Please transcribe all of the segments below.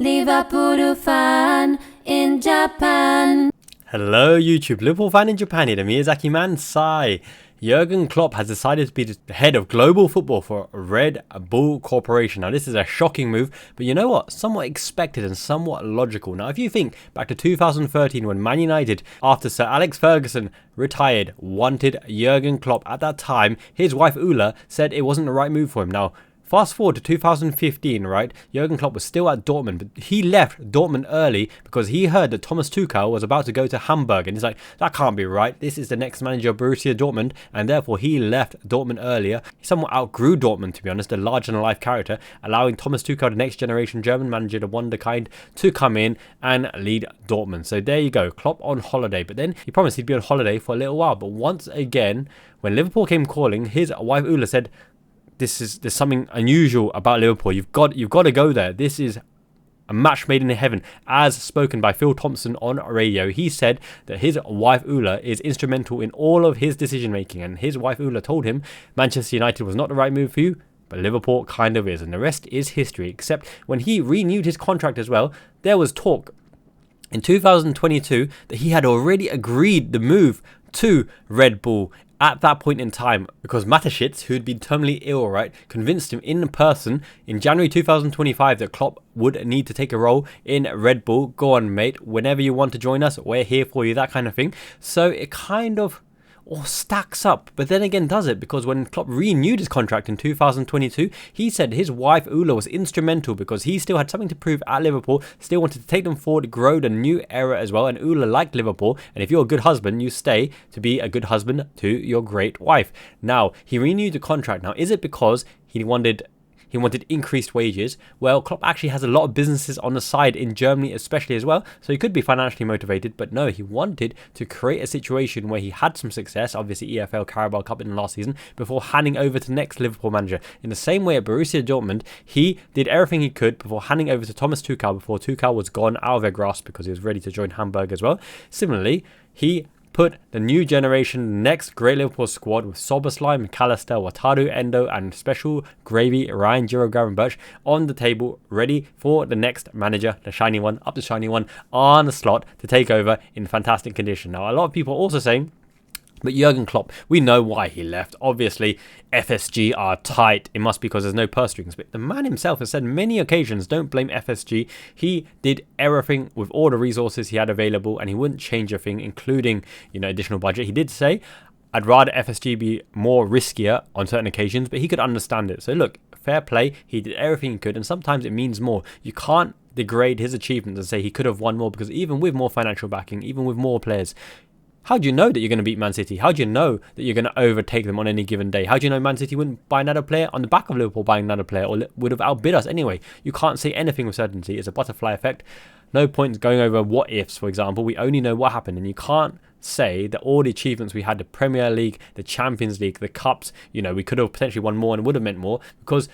Liverpool fan in Japan. Hello YouTube, Liverpool fan in Japan here, the Miyazaki man, Sai. Jurgen Klopp has decided to be the head of global football for Red Bull Corporation. Now this is a shocking move, but you know what? Somewhat expected and somewhat logical. Now if you think back to 2013 when Man United, after Sir Alex Ferguson retired, wanted Jurgen Klopp, at that time his wife Ulla said it wasn't the right move for him. Now fast forward to 2015, right? Jurgen Klopp was still at Dortmund, but he left Dortmund early because he heard that Thomas Tuchel was about to go to Hamburg. And he's like, that can't be right. This is the next manager of Borussia Dortmund. And therefore, he left Dortmund earlier. He somewhat outgrew Dortmund, to be honest, a larger-than-life character, allowing Thomas Tuchel, the next generation German manager, the wonderkind, to come in and lead Dortmund. So there you go, Klopp on holiday. But then he promised he'd be on holiday for a little while. But once again, when Liverpool came calling, his wife Ulla said, there's something unusual about Liverpool. You've got to go there. This is a match made in heaven, as spoken by Phil Thompson on radio. He said that his wife Ulla is instrumental in all of his decision making, and his wife Ulla told him Manchester United was not the right move for you, but Liverpool kind of is, and the rest is history. Except when he renewed his contract as well, there was talk in 2022 that he had already agreed the move to Red Bull at that point in time, because Mateschitz, who had been terminally ill, right, convinced him in person in January 2025 that Klopp would need to take a role in Red Bull. Go on, mate, whenever you want to join us, we're here for you, that kind of thing. So it kind of all stacks up, but then again does it, because when Klopp renewed his contract in 2022, he said his wife Ulla was instrumental because he still had something to prove at Liverpool, still wanted to take them forward, grow the new era as well, and Ulla liked Liverpool, and if you're a good husband, you stay to be a good husband to your great wife. Now, he renewed the contract. Now, is it because he wanted increased wages? Well, Klopp actually has a lot of businesses on the side in Germany especially as well, so he could be financially motivated, but no, he wanted to create a situation where he had some success, obviously EFL Carabao Cup in the last season, before handing over to next Liverpool manager. In the same way at Borussia Dortmund, he did everything he could before handing over to Thomas Tuchel, before Tuchel was gone out of their grasp because he was ready to join Hamburg as well. Similarly, he put the new generation next great Liverpool squad with Szoboszlai, McAllister, Wataru, Endo, and special gravy Ryan Gravenberch on the table, ready for the next manager, the shiny one, up the shiny one, on the slot to take over in fantastic condition. Now, a lot of people are also saying, but Jurgen Klopp, we know why he left. Obviously, FSG are tight. It must be because there's no purse strings. But the man himself has said many occasions, don't blame FSG. He did everything with all the resources he had available, and he wouldn't change a thing, including, additional budget. He did say, I'd rather FSG be more riskier on certain occasions, but he could understand it. So look, fair play. He did everything he could, and sometimes it means more. You can't degrade his achievements and say he could have won more, because even with more financial backing, even with more players, how do you know that you're going to beat Man City? How do you know that you're going to overtake them on any given day? How do you know Man City wouldn't buy another player on the back of Liverpool buying another player, or would have outbid us anyway? You can't say anything with certainty. It's a butterfly effect. No point going over what ifs, for example. We only know what happened, and you can't say that all the achievements we had, the Premier League, the Champions League, the Cups, we could have potentially won more and would have meant more, because,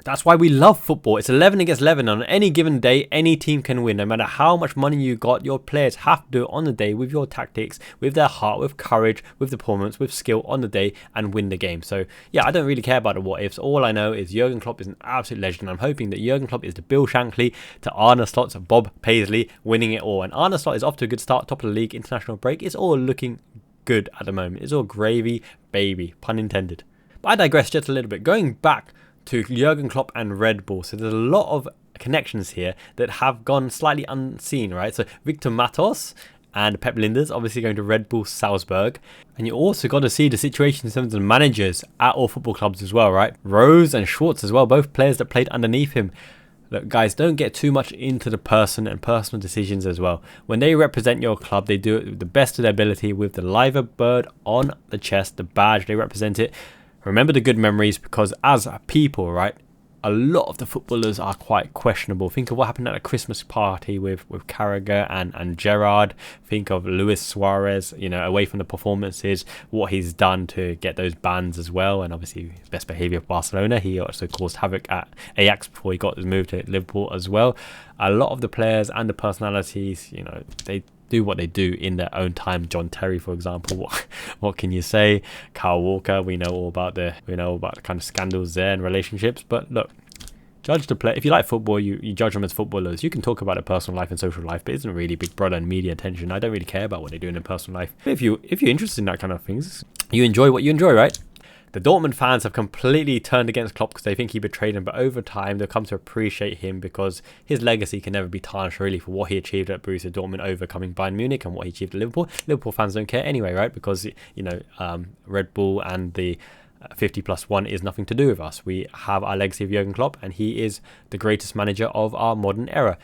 that's why we love football. It's 11 against 11. On any given day, any team can win. No matter how much money you got, your players have to do it on the day with your tactics, with their heart, with courage, with performance, with skill on the day, and win the game. So, yeah, I don't really care about the what ifs. All I know is Jurgen Klopp is an absolute legend. I'm hoping that Jurgen Klopp is the Bill Shankly to Arne Slot's Bob Paisley, winning it all. And Arne Slot is off to a good start, top of the league, international break. It's all looking good at the moment. It's all gravy, baby, pun intended. But I digress just a little bit. Going back to Jurgen Klopp and Red Bull. So there's a lot of connections here that have gone slightly unseen, right? So Victor Matos and Pep Ljinders obviously going to Red Bull Salzburg. And you also got to see the situation in terms of the managers at all football clubs as well, right? Rose and Schwartz as well, both players that played underneath him. Look, guys, don't get too much into the person and personal decisions as well. When they represent your club, they do it with the best of their ability, with the liver bird on the chest, the badge, they represent it. Remember the good memories, because as people, right, a lot of the footballers are quite questionable. Think of what happened at a Christmas party with Carragher and Gerrard. Think of Luis Suarez, away from the performances, what he's done to get those bans as well. And obviously, best behaviour of Barcelona. He also caused havoc at Ajax before he got his move to Liverpool as well. A lot of the players and the personalities, they do what they do in their own time. John Terry, for example, what can you say? Kyle Walker, we know all about the kind of scandals there and relationships. But look, judge the player. If you like football, you judge them as footballers. You can talk about their personal life and social life, but it isn't really Big Brother and media attention. I don't really care about what they do in their personal life. But if you're interested in that kind of things, you enjoy what you enjoy, right? The Dortmund fans have completely turned against Klopp because they think he betrayed them, but over time they've come to appreciate him because his legacy can never be tarnished really for what he achieved at Borussia Dortmund, overcoming Bayern Munich, and what he achieved at Liverpool. Liverpool fans don't care anyway, right? Because Red Bull and the 50+1 is nothing to do with us. We have our legacy of Jurgen Klopp, and he is the greatest manager of our modern era.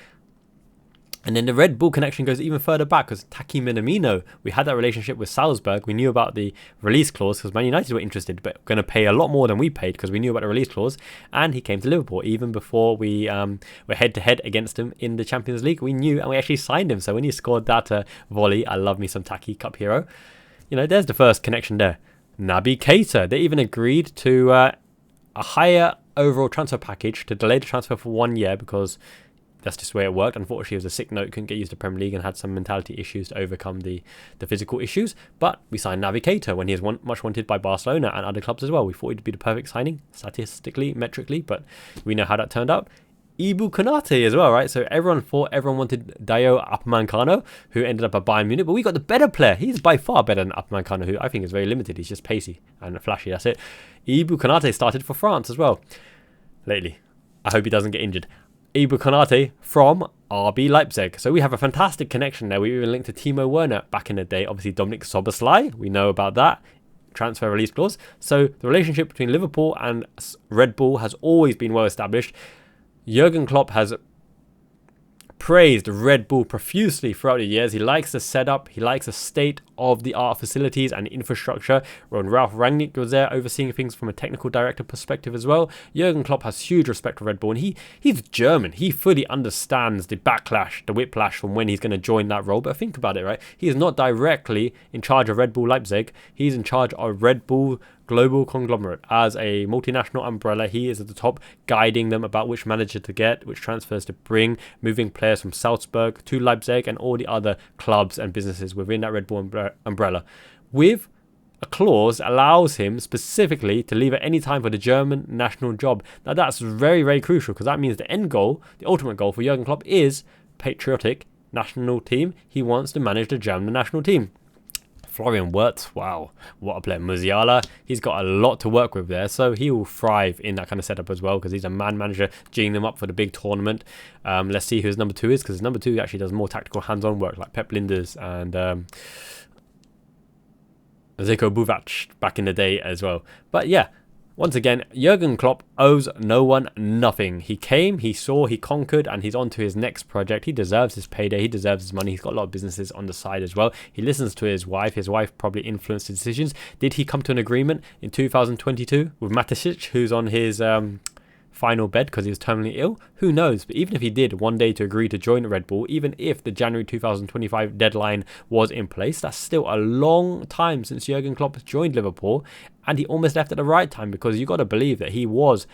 And then the Red Bull connection goes even further back because Taki Minamino, we had that relationship with Salzburg. We knew about the release clause because Man United were interested, but going to pay a lot more than we paid because we knew about the release clause. And he came to Liverpool even before we were head-to-head against him in the Champions League. We knew, and we actually signed him. So when he scored that volley, I love me some Taki, Cup hero. There's the first connection there. Naby Keita, they even agreed to a higher overall transfer package to delay the transfer for 1 year because that's just the way it worked. Unfortunately, it was a sick note, couldn't get used to Premier League and had some mentality issues to overcome the physical issues. But we signed Naby Keita when he is much wanted by Barcelona and other clubs as well. We thought he'd be the perfect signing, statistically, metrically, but we know how that turned out. Ibou Konate as well, right? So everyone wanted Dayo Upamecano, who ended up at Bayern Munich, but we got the better player. He's by far better than Upamecano, who I think is very limited. He's just pacey and flashy, that's it. Ibou Konate started for France as well lately. I hope he doesn't get injured. Ibou Konate from RB Leipzig. So we have a fantastic connection there. We even linked to Timo Werner back in the day. Obviously, Dominik Szoboszlai, we know about that. Transfer release clause. So the relationship between Liverpool and Red Bull has always been well established. Jurgen Klopp has praised Red Bull profusely throughout the years. He likes the setup, he likes the state-of-the-art facilities and infrastructure. When Ralf Rangnick was there overseeing things from a technical director perspective as well, Jurgen Klopp has huge respect for Red Bull, and he's German. He fully understands the backlash, the whiplash from when he's going to join that role. But think about it, right? He is not directly in charge of Red Bull Leipzig. He's in charge of Red Bull global conglomerate. As a multinational umbrella, he is at the top, guiding them about which manager to get, which transfers to bring, moving players from Salzburg to Leipzig and all the other clubs and businesses within that Red Bull umbrella. With a clause that allows him specifically to leave at any time for the German national job. Now that's very, very crucial because that means the end goal, the ultimate goal for Jurgen Klopp is patriotic national team. He wants to manage the German national team. Florian Wirtz, wow, what a player. Musiala, he's got a lot to work with there, so he will thrive in that kind of setup as well because he's a man manager, geeing them up for the big tournament. Let's see who his number 2 is, because his number 2 actually does more tactical hands-on work like Pep Ljinders and Zeko Buvac back in the day as well. But yeah, once again, Jurgen Klopp owes no one nothing. He came, he saw, he conquered, and he's on to his next project. He deserves his payday. He deserves his money. He's got a lot of businesses on the side as well. He listens to his wife. His wife probably influenced his decisions. Did he come to an agreement in 2022 with Matisic, who's on his final bed because he was terminally ill? Who knows? But even if he did one day to agree to join Red Bull, even if the January 2025 deadline was in place, that's still a long time since Jurgen Klopp joined Liverpool, and he almost left at the right time because you got to believe that he was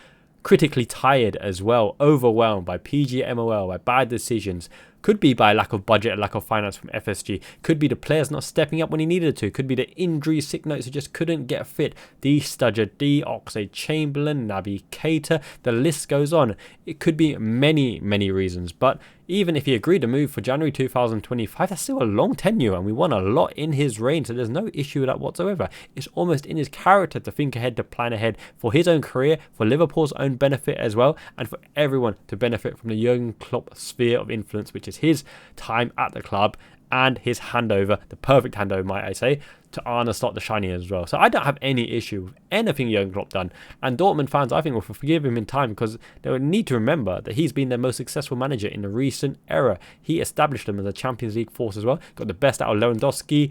critically tired as well, overwhelmed by PGMOL, by bad decisions. Could be by lack of budget and lack of finance from FSG. Could be the players not stepping up when he needed to. Could be the injury, sick notes who just couldn't get fit. D Studger, D Oxlade-Chamberlain, Naby Keita. The list goes on. It could be many, many reasons. But even if he agreed to move for January 2025, that's still a long tenure, and we won a lot in his reign, so there's no issue with that whatsoever. It's almost in his character to think ahead, to plan ahead for his own career, for Liverpool's own benefit as well, and for everyone to benefit from the Jurgen Klopp sphere of influence, which is his time at the club and his handover, the perfect handover, might I say, to Arne Slot the Shiny as well. So I don't have any issue with anything Jurgen Klopp done. And Dortmund fans, I think, will forgive him in time because they will need to remember that he's been their most successful manager in the recent era. He established them as a Champions League force as well. Got the best out of Lewandowski,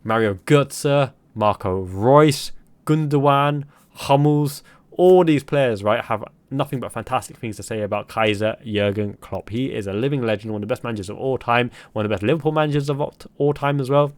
Mario Götze, Marco Reus, Gundogan, Hummels. All these players, right, have nothing but fantastic things to say about Kaiser Jurgen Klopp. He is a living legend, one of the best managers of all time, one of the best Liverpool managers of all time as well.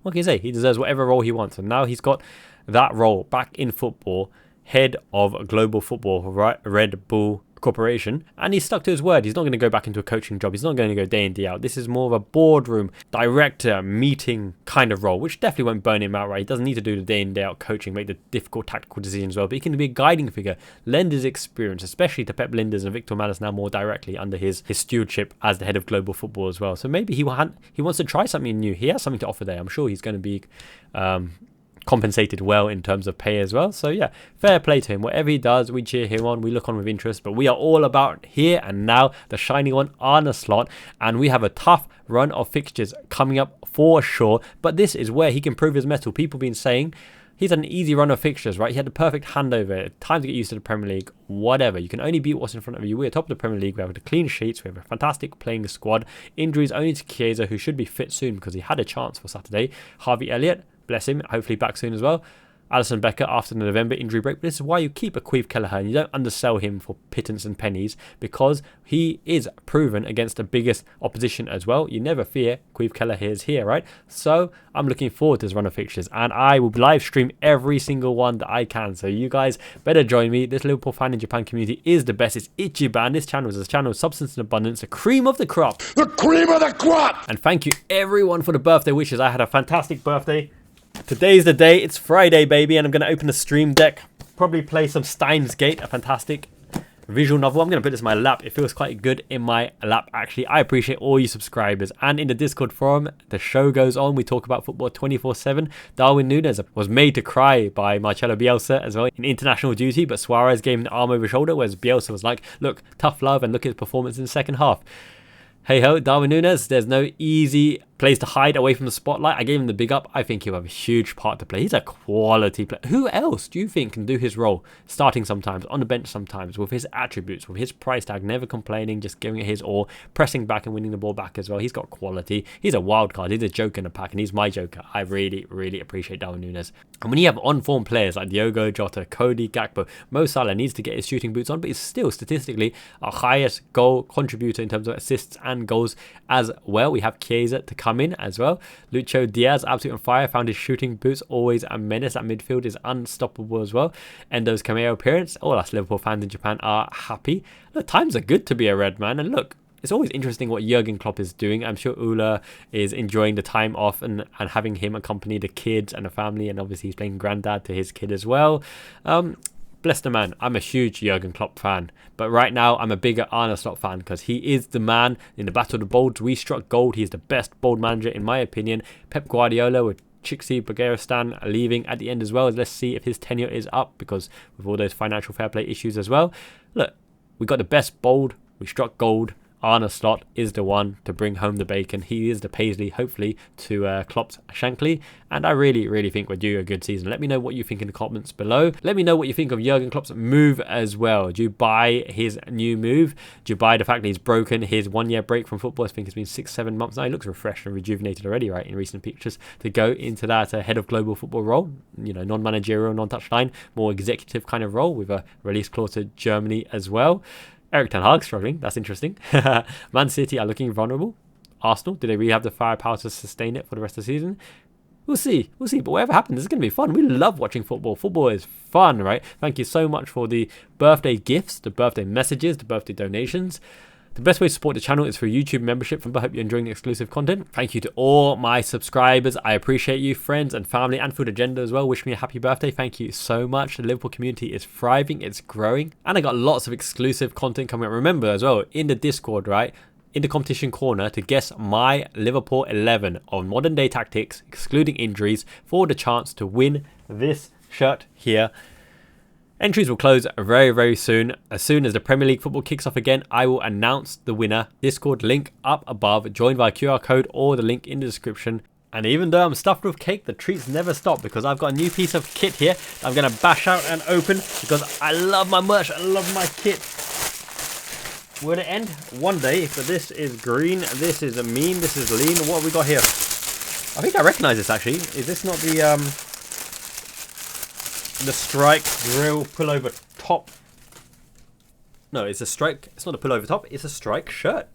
What can you say? He deserves whatever role he wants, and now he's got that role back in football, head of global football, Red Bull Corporation, and he's stuck to his word. He's not going to go back into a coaching job. He's not going to go day in, day out. This is more of a boardroom director meeting kind of role, which definitely won't burn him out, right? He doesn't need to do the day in, day out coaching, make the difficult tactical decisions well, but he can be a guiding figure, lend his experience, especially to Pep Ljinders and Victor Malis now more directly under his stewardship as the head of global football as well. So maybe he wants to try something new. He has something to offer there. I'm sure he's going to be compensated well in terms of pay as well. So yeah, fair play to him. Whatever he does, we cheer him on, we look on with interest, but we are all about here and now, the shining one, Arne Slot, and we have a tough run of fixtures coming up for sure, but this is where he can prove his mettle. People have been saying he's had an easy run of fixtures, right? He had the perfect handover, time to get used to the Premier League, whatever. You can only beat what's in front of you. We're top of the Premier League. We have the clean sheets. We have a fantastic playing squad. Injuries only to Chiesa, who should be fit soon because he had a chance for Saturday. Harvey Elliott, bless him, hopefully back soon as well. Alisson Becker after the November injury break. But this is why you keep a Queeve Kelleher and you don't undersell him for pittance and pennies, because he is proven against the biggest opposition as well. You never fear, Queeve Kelleher is here, right? So I'm looking forward to this run of fixtures, and I will live stream every single one that I can. So you guys better join me. This Liverpool fan in Japan community is the best. It's Ichiban. This channel is a channel of substance and abundance, the cream of the crop. The cream of the crop! And thank you everyone for the birthday wishes. I had a fantastic birthday. Today's the day. It's Friday, baby, and I'm going to open the stream deck. Probably play some Steins Gate, a fantastic visual novel. I'm going to put this in my lap. It feels quite good in my lap, actually. I appreciate all you subscribers. And in the Discord forum, the show goes on. We talk about football 24/7. Darwin Núñez was made to cry by Marcelo Bielsa as well in international duty, but Suarez gave him an arm over his shoulder, whereas Bielsa was like, look, tough love, and look at his performance in the second half. Hey ho, Darwin Núñez, there's no easy place to hide away from the spotlight. I gave him the big up. I think he'll have a huge part to play. He's a quality player. Who else do you think can do his role? Starting sometimes, on the bench sometimes, with his attributes, with his price tag, never complaining, just giving it his all, pressing back and winning the ball back as well. He's got quality. He's a wild card. He's a joker in the pack, and he's my joker. I really, really appreciate Darwin Núñez. And when you have on-form players like Diogo Jota, Cody Gakpo, Mo Salah needs to get his shooting boots on, but he's still statistically our highest goal contributor in terms of assists and goals as well. We have Chiesa to come in as well. Lucho Diaz, absolute on fire, found his shooting boots, always a menace. That midfield is unstoppable as well. Endo's cameo appearance, all us Liverpool fans in Japan are happy. Look, times are good to be a red man, and look, it's always interesting what Jurgen Klopp is doing. I'm sure Ula is enjoying the time off and having him accompany the kids and the family, and obviously he's playing granddad to his kid as well. Bless the man. I'm a huge Jurgen Klopp fan, but right now I'm a bigger Arne Slot fan because he is the man. In the Battle of the Bolds, we struck gold. He's the best bold manager in my opinion. Pep Guardiola with Chixi Bulgaristan leaving at the end as well. Let's see if his tenure is up, because with all those financial fair play issues as well. Look, we got the best bold. We struck gold. Arne Slot is the one to bring home the bacon. He is the Paisley, hopefully, to Klopps Shankly. And I really, really think we're due a good season. Let me know what you think in the comments below. Let me know what you think of Jurgen Klopp's move as well. Do you buy his new move? Do you buy the fact that he's broken his 1 year break from football? I think it's been 6-7 months now. He looks refreshed and rejuvenated already, right, in recent pictures, to go into that head of global football role. You know, non-managerial, non-touchline, more executive kind of role with a release clause to Germany as well. Eric Ten Hag struggling. That's interesting. Man City are looking vulnerable. Arsenal, do they really have the firepower to sustain it for the rest of the season? We'll see. We'll see. But whatever happens, it's going to be fun. We love watching football. Football is fun, right? Thank you so much for the birthday gifts, the birthday messages, the birthday donations. The best way to support the channel is through YouTube membership. I hope you're enjoying the exclusive content. Thank you to all my subscribers. I appreciate you, friends and family, and Food Agenda as well. Wish me a happy birthday. Thank you so much. The Liverpool community is thriving. It's growing. And I got lots of exclusive content coming up. Remember as well, in the Discord, right? In the competition corner, to guess my Liverpool 11 on modern day tactics, excluding injuries, for the chance to win this shirt here. Entries will close very, very soon. As soon as the Premier League football kicks off again, I will announce the winner. Discord link up above. Join via QR code or the link in the description. And even though I'm stuffed with cake, the treats never stop, because I've got a new piece of kit here that I'm going to bash out and open because I love my merch. I love my kit. Will it end? One day. But this is green. This is a mean. This is lean. What have we got here? I think I recognize this actually. Is this not the Strike Grill pullover top? No, it's a Strike. It's not a pullover top. It's a Strike shirt.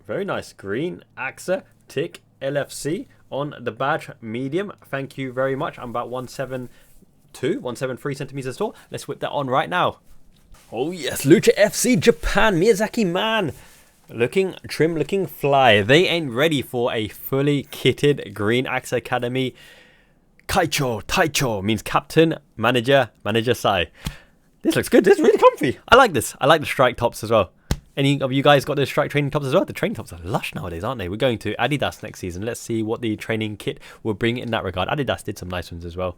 Very nice. Green AXA tick LFC on the badge, medium. Thank you very much. I'm about 172, 173 centimeters tall. Let's whip that on right now. Oh yes, Lucha FC Japan, Miyazaki man. Looking trim, looking fly. They ain't ready for a fully kitted Green Axe Academy. Kaicho, Taicho means captain, manager, manager Sai. This looks good. This is really comfy. I like this. I like the strike tops as well. Any of you guys got the strike training tops as well? The training tops are lush nowadays, aren't they? We're going to Adidas next season. Let's see what the training kit will bring in that regard. Adidas did some nice ones as well.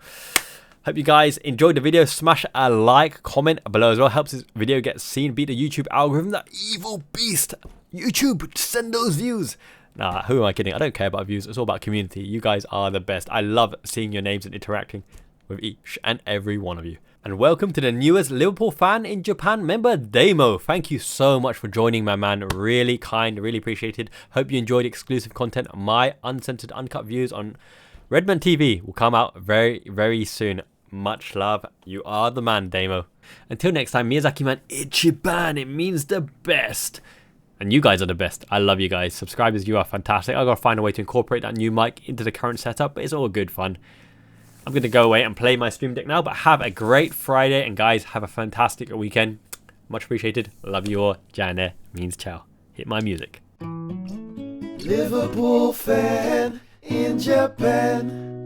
Hope you guys enjoyed the video. Smash a like, comment below as well. Helps this video get seen. Beat the YouTube algorithm. That evil beast. YouTube, send those views. Nah, who am I kidding? I don't care about views. It's all about community. You guys are the best. I love seeing your names and interacting with each and every one of you. And welcome to the newest Liverpool fan in Japan member, Damo. Thank you so much for joining, my man. Really kind, really appreciated. Hope you enjoyed exclusive content. My uncensored, uncut views on Redman TV will come out very, very soon. Much love. You are the man, Damo. Until next time, Miyazaki man, Ichiban. It means the best. And you guys are the best. I love you guys. Subscribers, you are fantastic. I gotta find a way to incorporate that new mic into the current setup, but it's all good fun. I'm gonna go away and play my Stream Deck now, but have a great Friday, and guys, have a fantastic weekend. Much appreciated. Love you all. Jane means ciao. Hit my music. Liverpool fan in Japan.